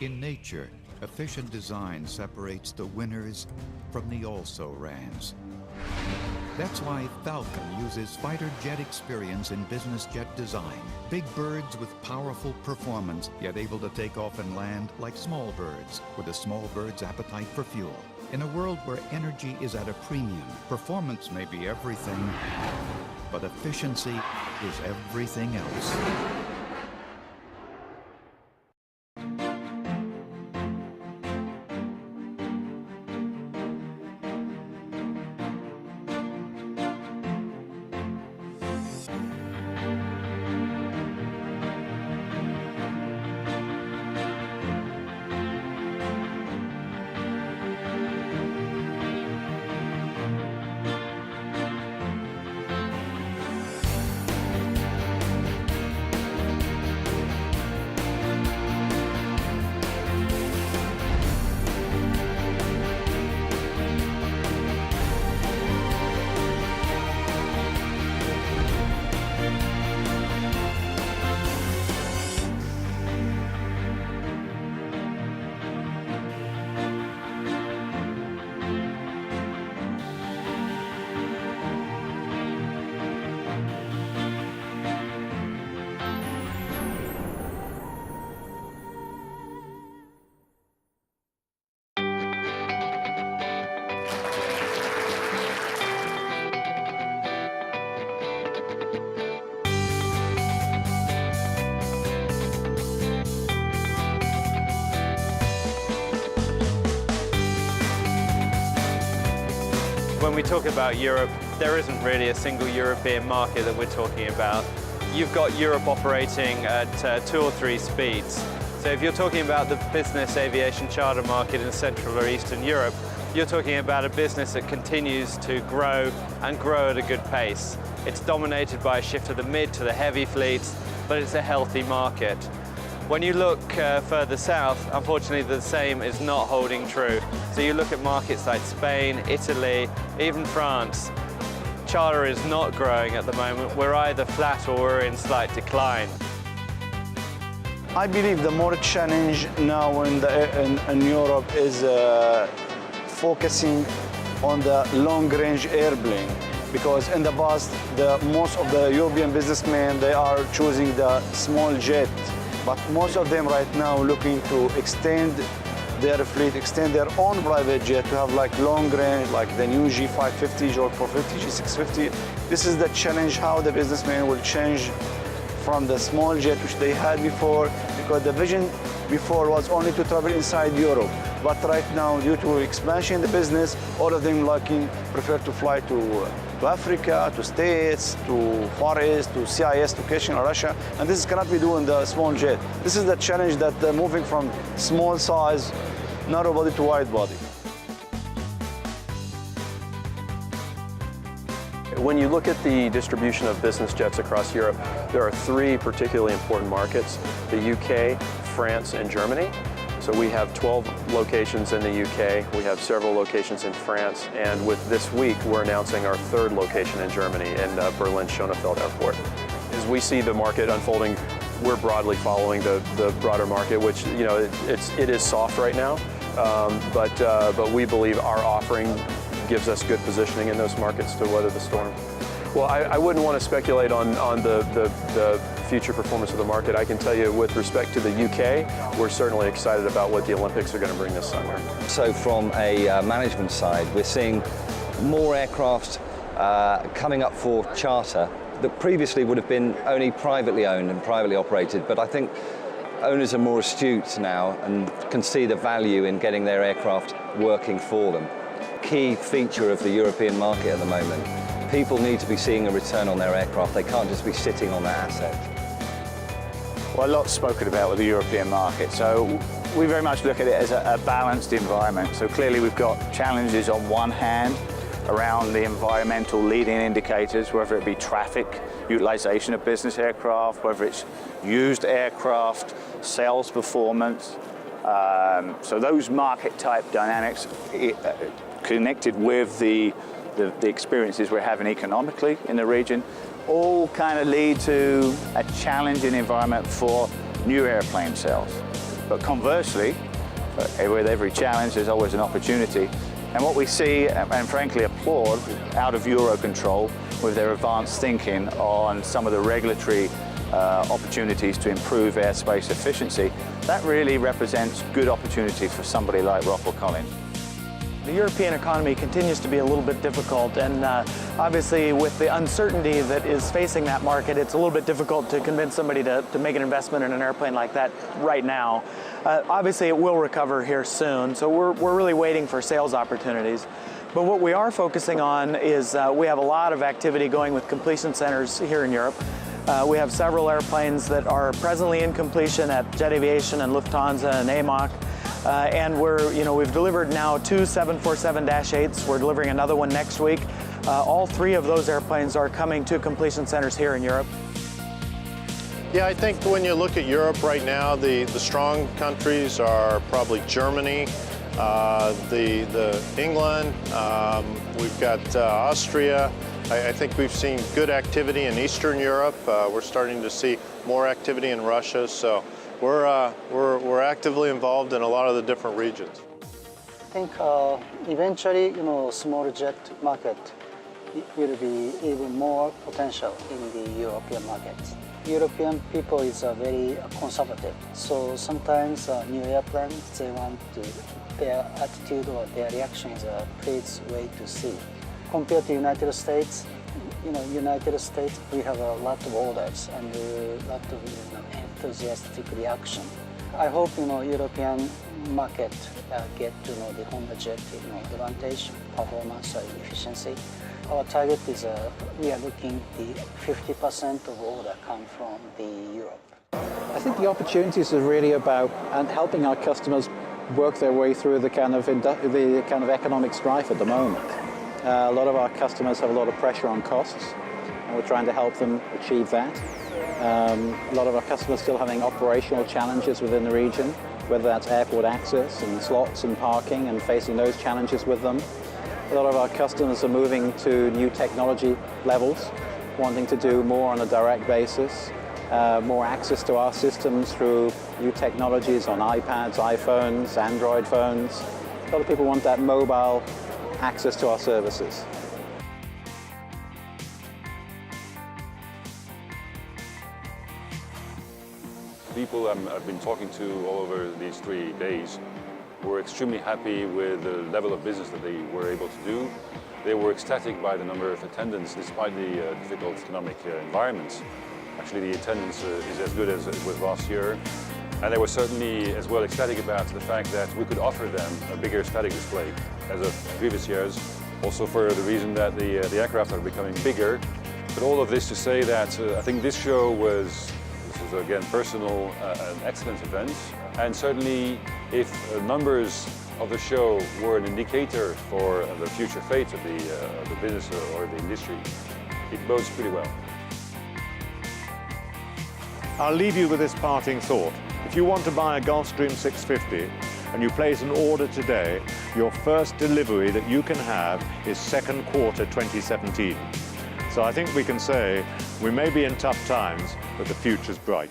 In nature, efficient design separates the winners from the also-rans. That's why Falcon uses fighter jet experience in business jet design. Big birds with powerful performance, yet able to take off and land like small birds, with a small bird's appetite for fuel. In a world where energy is at a premium, performance may be everything, but efficiency is everything else. When we talk about Europe, there isn't really a single European market that we're talking about. You've got Europe operating at 2 or 3 speeds. So if you're talking about the business aviation charter market in Central or Eastern Europe, you're talking about a business that continues to grow and grow at a good pace. It's dominated by a shift to the mid to the heavy fleets, but it's a healthy market. When you look further south, unfortunately the same is not holding true. So you look at markets like Spain, Italy, even France. Charter is not growing at the moment. We're either flat or we're in slight decline. I believe the more challenge now in Europe is focusing on the long-range airplane, because in the past, most of the European businessmen, they are choosing the small jet. But most of them right now looking to extend their fleet, extend their own private jet to have like long range, like the new G550, G450, G650. This is the challenge, how the businessmen will change from the small jet which they had before, because the vision before was only to travel inside Europe. But right now, due to expansion in the business, all of them prefer to fly to Africa, to States, to Far East, to CIS, to Kenya, Russia, and this cannot be done in the small jet. This is the challenge that moving from small size, narrow body to wide body. When you look at the distribution of business jets across Europe, there are 3 particularly important markets: the UK, France, and Germany. So we have 12 locations in the UK, we have several locations in France, and with this week we're announcing our 3rd location in Germany in Berlin Schönefeld Airport. As we see the market unfolding, we're broadly following the broader market, which, you know, it is soft right now, but we believe our offering gives us good positioning in those markets to weather the storm. Well, I wouldn't want to speculate on the future performance of the market. I can tell you with respect to the UK, we're certainly excited about what the Olympics are going to bring this summer. So from a management side, we're seeing more aircraft coming up for charter that previously would have been only privately owned and privately operated, but I think owners are more astute now and can see the value in getting their aircraft working for them. Key feature of the European market at the moment. People need to be seeing a return on their aircraft. They can't just be sitting on that asset. Well, a lot's spoken about with the European market, so we very much look at it as a balanced environment. So clearly we've got challenges on one hand around the environmental leading indicators, whether it be traffic, utilization of business aircraft, whether it's used aircraft, sales performance. So those market type dynamics connected with the experiences we're having economically in the region all kind of lead to a challenging environment for new airplane sales. But conversely, with every challenge, there's always an opportunity. And what we see, and frankly applaud, out of Eurocontrol with their advanced thinking on some of the regulatory opportunities to improve airspace efficiency, that really represents good opportunity for somebody like Rockwell Collins. The European economy continues to be a little bit difficult, and obviously with the uncertainty that is facing that market, it's a little bit difficult to convince somebody to make an investment in an airplane like that right now. Obviously it will recover here soon, so we're really waiting for sales opportunities. But what we are focusing on is we have a lot of activity going with completion centers here in Europe. We have several airplanes that are presently in completion at Jet Aviation and Lufthansa and AMOC. And we've delivered now 2 747-8s. We're delivering another one next week. All 3 of those airplanes are coming to completion centers here in Europe. Yeah, I think when you look at Europe right now, the strong countries are probably Germany, the England, we've got Austria. I think we've seen good activity in Eastern Europe. We're starting to see more activity in Russia. So we're actively involved in a lot of the different regions. I think eventually, small jet market will be even more potential in the European market. European people is very conservative, so sometimes new airplanes, their attitude or their reactions are please wait to see. Compared to United States, United States, we have a lot of orders and a lot of enthusiastic reaction. I hope European market get to know the Honda jet advantage, performance, or efficiency. Our target is we are looking the 50% of order come from the Europe. I think the opportunities are really about helping our customers work their way through the kind of economic strife at the moment. A lot of our customers have a lot of pressure on costs, and we're trying to help them achieve that. A lot of our customers still having operational challenges within the region, whether that's airport access and slots and parking, and facing those challenges with them. A lot of our customers are moving to new technology levels, wanting to do more on a direct basis, more access to our systems through new technologies on iPads, iPhones, Android phones. A lot of people want that mobile access to our services. People I've been talking to all over these 3 days were extremely happy with the level of business that they were able to do. They were ecstatic by the number of attendants despite the difficult economic environment. Actually, the attendance is as good as it was last year. And they were certainly as well ecstatic about the fact that we could offer them a bigger static display as of previous years, also for the reason that the aircraft are becoming bigger. But all of this to say that I think this show was, again, personal, an excellent event. And certainly, if numbers of the show were an indicator for the future fate of the business or the industry, it bodes pretty well. I'll leave you with this parting thought. If you want to buy a Gulfstream 650 and you place an order today, your first delivery that you can have is second quarter 2017. So I think we can say we may be in tough times, but the future's bright.